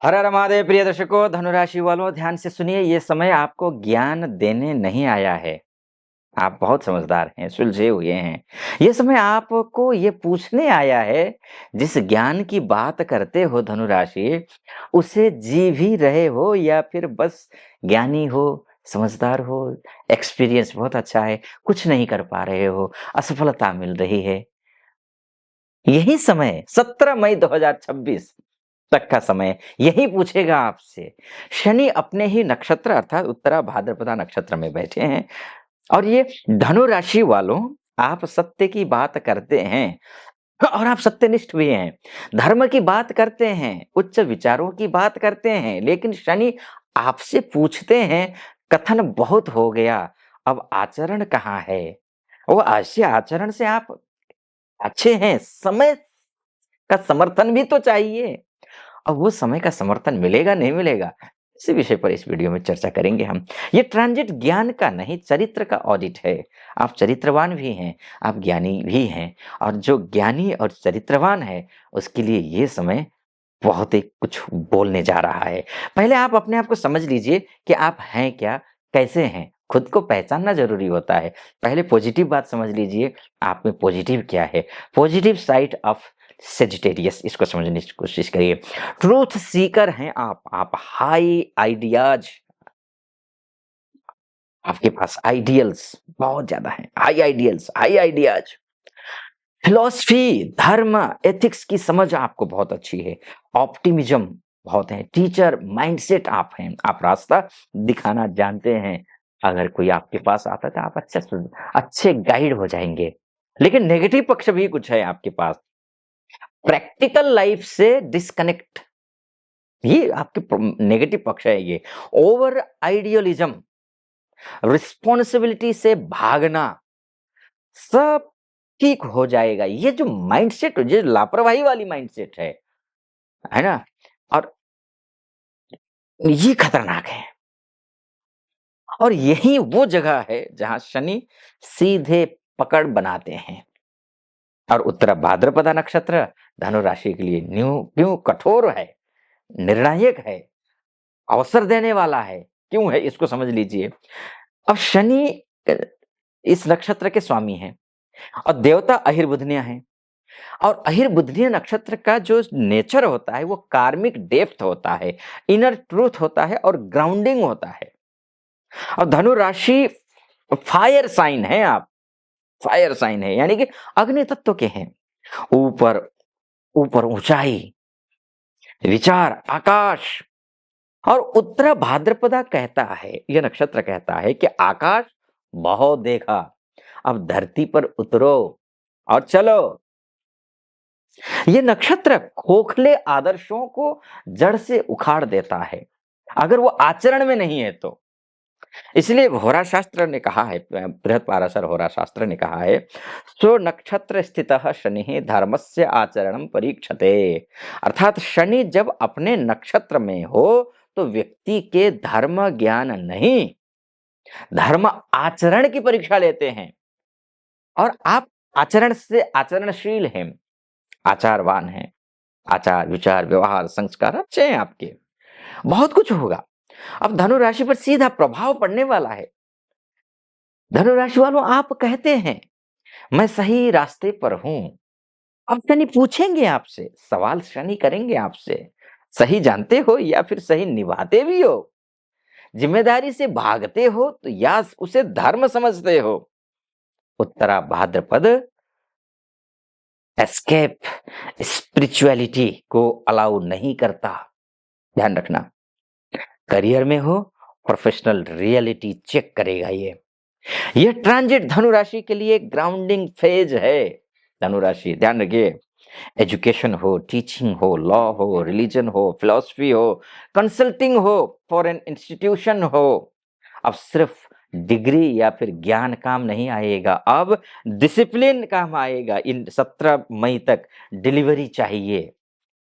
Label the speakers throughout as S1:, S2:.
S1: हर हर महादेव प्रिय दर्शकों, धनुराशि वालों ध्यान से सुनिए। ये समय आपको ज्ञान देने नहीं आया है। आप बहुत समझदार हैं, सुलझे हुए हैं। ये समय आपको ये पूछने आया है, जिस ज्ञान की बात करते हो धनुराशि, उसे जी भी रहे हो या फिर बस ज्ञानी हो, समझदार हो, एक्सपीरियंस बहुत अच्छा है, कुछ नहीं कर पा रहे हो, असफलता मिल रही है। यही समय 17 मई 2026 तक का समय यही पूछेगा आपसे। शनि अपने ही नक्षत्र अर्थात उत्तरा भाद्रपदा नक्षत्र में बैठे हैं और ये धनु राशि वालों, आप सत्य की बात करते हैं और आप सत्यनिष्ठ भी हैं। धर्म की बात करते हैं, उच्च विचारों की बात करते हैं, लेकिन शनि आपसे पूछते हैं, कथन बहुत हो गया, अब आचरण कहाँ है? वो ऐसे आचरण से आप अच्छे हैं, समय का समर्थन भी तो चाहिए। अब वो समय का समर्थन मिलेगा, नहीं मिलेगा? इसी विषय पर इस वीडियो में चर्चा करेंगे हम। ये ट्रांजिट ज्ञान का नहीं, चरित्र का ऑडिट है। आप चरित्रवान भी हैं, आप ज्ञानी भी हैं और जो ज्ञानी और चरित्रवान है, उसके लिए ये समय बहुत ही कुछ बोलने जा रहा है। पहले आप अपने आप को समझ लीजिए कि आप हैं क्या? कैसे हैं? खुद को पहचानना ज़रूरी होता है। पहले पॉजिटिव बात समझ लीजिए, आप में पॉजिटिव क्या है? पॉजिटिव साइड ऑफ सेजिटेरियस, इसको समझने की कोशिश करिए। ट्रूथ सीकर हैं आप हाई आइडियाज़, आपके पास आइडियल्स बहुत ज़्यादा हैं। High ideals, high ideas. Philosophy, धर्म, एथिक्स की समझ आपको बहुत अच्छी है। ऑप्टिमिज्म बहुत है। टीचर माइंडसेट आप हैं। आप रास्ता दिखाना जानते हैं। अगर कोई आपके पास आता है तो आप अच्छे गाइड हो जाएँगे। लेकिन नेगेटिव पक्ष भी कुछ है आपके पास। प्रैक्टिकल लाइफ से डिस्कनेक्ट, ये आपके नेगेटिव पक्ष है ये। ओवर आइडियलिज्म, रिस्पॉन्सिबिलिटी से भागना, सब ठीक हो जाएगा। ये जो माइंडसेट, ये लापरवाही वाली माइंडसेट है ना? और ये खतरनाक है और यही वो जगह है जहां शनि सीधे पकड़ बनाते हैं। और उत्तरा भाद्रपदा नक्षत्र धनु राशि के लिए न्यू क्यों कठोर है, निर्णायक है, अवसर देने वाला है। क्यों है इसको समझ लीजिए। अब शनि अ, इस नक्षत्र के स्वामी हैं और देवता अहिर्बुधनिया हैं। और अहिर्बुधनीय नक्षत्र का जो नेचर होता है वो कार्मिक डेप्थ होता है, इनर ट्रूथ होता है और ग्राउंडिंग होता है। और धनु राशि फायर साइन है आप, फायर साइन है यानी कि अग्नि तत्व के हैं। ऊपर ऊपर ऊंचाई, विचार, आकाश। और उत्तरा भाद्रपदा कहता है, यह नक्षत्र कहता है कि आकाश बहुत देखा, अब धरती पर उतरो और चलो। ये नक्षत्र खोखले आदर्शों को जड़ से उखाड़ देता है, अगर वो आचरण में नहीं है तो। इसलिए होरा शास्त्र ने कहा है, बृहत्पाराशर होरा शास्त्र ने कहा है, सो नक्षत्र स्थितः शनि धर्मस्य आचरणम परीक्षते। अर्थात शनि जब अपने नक्षत्र में हो तो व्यक्ति के धर्म ज्ञान नहीं, धर्म आचरण की परीक्षा लेते हैं। और आप आचरण से आचरणशील हैं, आचारवान हैं, आचार विचार व्यवहार संस्कार अच्छे हैं आपके, बहुत कुछ होगा। अब धनु राशि पर सीधा प्रभाव पड़ने वाला है। धनु राशि वालों, आप कहते हैं मैं सही रास्ते पर हूं। अब शनि पूछेंगे आपसे सवाल, शनि करेंगे आपसे, सही जानते हो या फिर सही निभाते भी हो? जिम्मेदारी से भागते हो तो या उसे धर्म समझते हो? उत्तरा भाद्रपद एस्केप, स्पिरिचुअलिटी को अलाउ नहीं करता। ध्यान रखना, करियर में हो, प्रोफेशनल रियलिटी चेक करेगा ये ट्रांजिट धनु राशि के लिए ग्राउंडिंग फेज है। धनु राशि ध्यान रखिए, एजुकेशन हो, टीचिंग हो, लॉ हो, रिलीजन हो, फिलॉसफी हो, कंसल्टिंग हो, फॉरेन इंस्टीट्यूशन हो, अब सिर्फ डिग्री या फिर ज्ञान काम नहीं आएगा, अब डिसिप्लिन काम आएगा। इन 17 मई तक डिलीवरी चाहिए।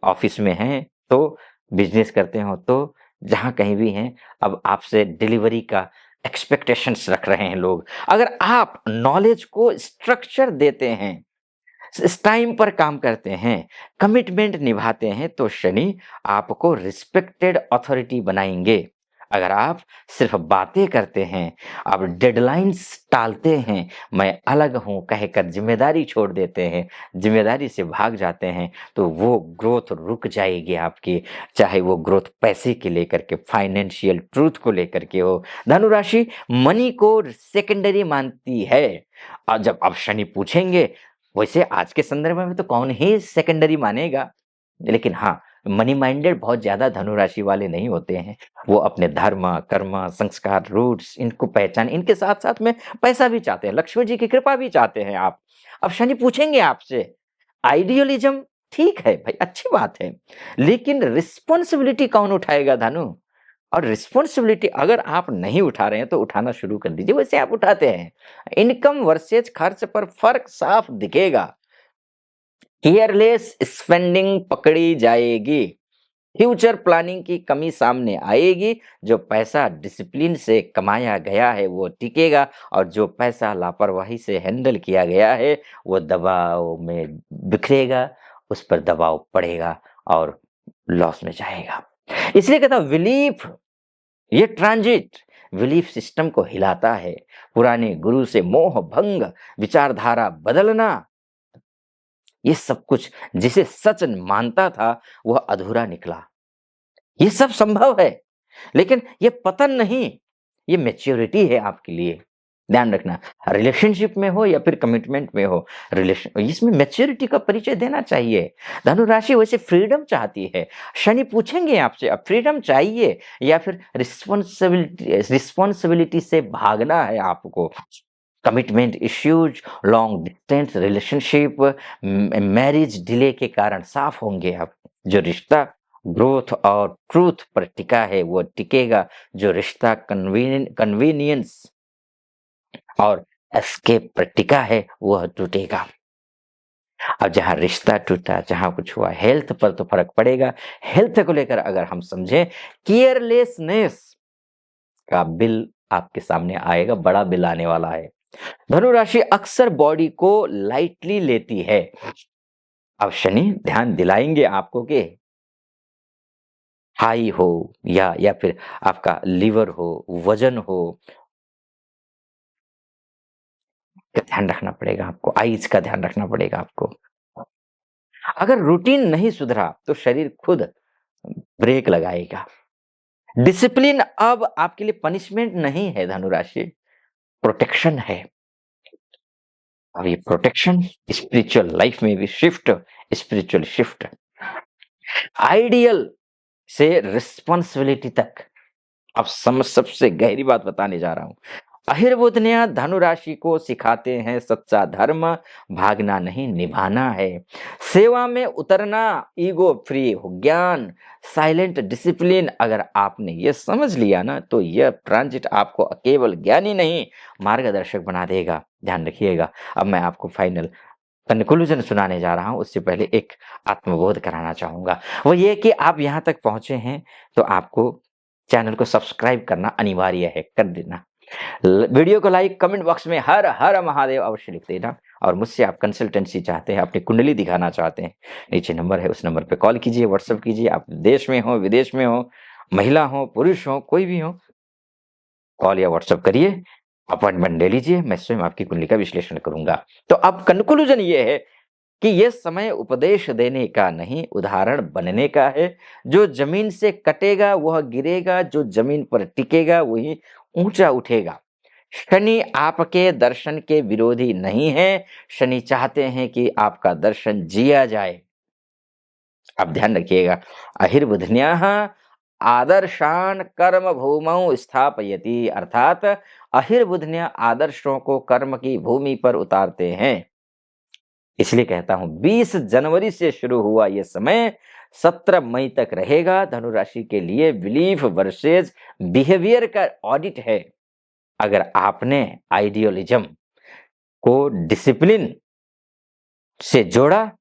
S1: ऑफिस में हैं तो, बिजनेस करते हो तो, जहां कहीं भी हैं, अब आपसे डिलीवरी का एक्सपेक्टेशंस रख रहे हैं लोग। अगर आप नॉलेज को स्ट्रक्चर देते हैं, टाइम पर काम करते हैं, कमिटमेंट निभाते हैं तो शनि आपको रिस्पेक्टेड अथॉरिटी बनाएंगे। अगर आप सिर्फ बातें करते हैं, आप डेडलाइंस टालते हैं, मैं अलग हूं कहकर जिम्मेदारी छोड़ देते हैं, जिम्मेदारी से भाग जाते हैं, तो वो ग्रोथ रुक जाएगी आपकी। चाहे वो ग्रोथ पैसे के लेकर के, फाइनेंशियल ट्रूथ को लेकर के हो। धनुराशि मनी को सेकेंडरी मानती है। और जब आप शनि पूछेंगे, वैसे आज के संदर्भ में तो कौन ही सेकेंडरी मानेगा, लेकिन हाँ, मनी माइंडेड बहुत ज्यादा धनुराशि वाले नहीं होते हैं। वो अपने धर्म, कर्म, संस्कार, रूट्स इनको पहचान, इनके साथ साथ में पैसा भी चाहते हैं, लक्ष्मी जी की कृपा भी चाहते हैं आप। अब शनि पूछेंगे आपसे, आइडियलिज्म ठीक है भाई, अच्छी बात है, लेकिन रिस्पॉन्सिबिलिटी कौन उठाएगा धनु? और रिस्पॉन्सिबिलिटी अगर आप नहीं उठा रहे हैं तो उठाना शुरू कर दीजिए, वैसे आप उठाते हैं। इनकम वर्सेज खर्च पर फर्क साफ दिखेगा। केयरलेस स्पेंडिंग पकड़ी जाएगी। फ्यूचर प्लानिंग की कमी सामने आएगी। जो पैसा डिसिप्लिन से कमाया गया है वो टिकेगा, और जो पैसा लापरवाही से हैंडल किया गया है वो दबाव में बिखरेगा, उस पर दबाव पड़ेगा और लॉस में जाएगा। इसलिए कहता हूं, बिलीफ, ये ट्रांजिट बिलीफ सिस्टम को हिलाता है। पुराने गुरु से मोह भंग, विचारधारा बदलना, ये सब कुछ जिसे सच मानता था वह अधूरा निकला। ये सब संभव है, लेकिन ये पतन नहीं, ये मैच्योरिटी है आपके लिए। ध्यान रखना, रिलेशनशिप में हो या फिर कमिटमेंट में हो, रिलेशन इसमें मैच्योरिटी का परिचय देना चाहिए। धनु राशि वैसे फ्रीडम चाहती है। शनि पूछेंगे आपसे, अब फ्रीडम चाहिए या फिर रिस्पॉन्सिबिलिटी से भागना है आपको? Commitment issues, long distance relationship, marriage delay के कारण साफ होंगे आप। जो रिश्ता ग्रोथ और ट्रूथ पर टिका है वो टिकेगा। जो रिश्ता कन्वीनियंस और एस्केप पर टिका है वह टूटेगा। अब जहां रिश्ता टूटा, जहां कुछ हुआ, हेल्थ पर तो फर्क पड़ेगा। हेल्थ को लेकर अगर हम समझें, केयरलेसनेस का बिल आपके सामने आएगा, बड़ा बिल आने वाला है। धनु राशि अक्सर बॉडी को लाइटली लेती है। अब शनि ध्यान दिलाएंगे आपको कि हाई हो या फिर आपका लीवर हो, वजन हो, का ध्यान रखना पड़ेगा आपको, आइज का ध्यान रखना पड़ेगा आपको। अगर रूटीन नहीं सुधरा तो शरीर खुद ब्रेक लगाएगा। डिसिप्लिन अब आपके लिए पनिशमेंट नहीं है धनुराशि, प्रोटेक्शन है। अब ये प्रोटेक्शन स्पिरिचुअल लाइफ में भी शिफ्ट, स्पिरिचुअल शिफ्ट, आइडियल से रिस्पॉन्सिबिलिटी तक। अब समझ, सबसे गहरी बात बताने जा रहा हूं। अहिर्बुदनिया धनु राशि को सिखाते हैं सच्चा धर्म भागना नहीं, निभाना है। सेवा में उतरना, ईगो फ्री हो ज्ञान, साइलेंट डिसिप्लिन। अगर आपने ये समझ लिया ना, तो यह ट्रांजिट आपको केवल ज्ञानी नहीं, मार्गदर्शक बना देगा। ध्यान रखिएगा। अब मैं आपको फाइनल कंक्लूजन सुनाने जा रहा हूं, उससे पहले एक आत्मबोध कराना चाहूंगा। वो ये कि आप यहाँ तक पहुंचे हैं तो आपको चैनल को सब्सक्राइब करना अनिवार्य है, कर देना। वीडियो को लाइक, कमेंट बॉक्स में हर हर महादेव अवश्य लिख देना। और मुझसे आप कंसल्टेंसी चाहते हैं, अपनी कुंडली दिखाना चाहते हैं, नीचे नंबर है, उस नंबर पे कॉल कीजिए, व्हाट्सएप कीजिए। आप देश में हो, विदेश में हो, महिला हो, पुरुष हो, कोई भी हो, कॉल या व्हाट्सएप करिए, अपॉइंटमेंट ले लीजिए, मैं स्वयं आपकी कुंडली का विश्लेषण करूंगा। तो अब कंक्लूजन ये है कि यह समय उपदेश देने का नहीं, उदाहरण बनने का है। जो जमीन से कटेगा वह गिरेगा, जो जमीन पर टिकेगा वही ऊंचा उठेगा। शनि आपके दर्शन के विरोधी नहीं है, शनि चाहते हैं कि आपका दर्शन जिया जाए। आप ध्यान रखिएगा, अहिर्बुधन्याः आदर्शान कर्म भूमौ स्थापयति, अर्थात अहिर्बुधन्या आदर्शों को कर्म की भूमि पर उतारते हैं। इसलिए कहता हूं 20 जनवरी से शुरू हुआ यह समय 17 मई तक रहेगा। धनुराशि के लिए बिलीफ वर्सेस बिहेवियर का ऑडिट है। अगर आपने आइडियलिज्म को डिसिप्लिन से जोड़ा,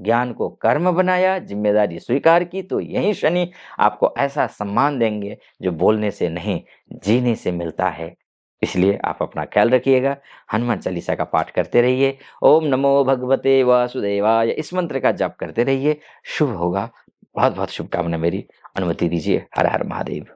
S1: ज्ञान को कर्म बनाया, जिम्मेदारी स्वीकार की, तो यही शनि आपको ऐसा सम्मान देंगे जो बोलने से नहीं, जीने से मिलता है। इसलिए आप अपना ख्याल रखिएगा, हनुमान चालीसा का पाठ करते रहिए, ओम नमो भगवते वासुदेवाय इस मंत्र का जप करते रहिए, शुभ होगा। बहुत-बहुत शुभकामनाएँ मेरी, अनुमति दीजिए। हर हर महादेव।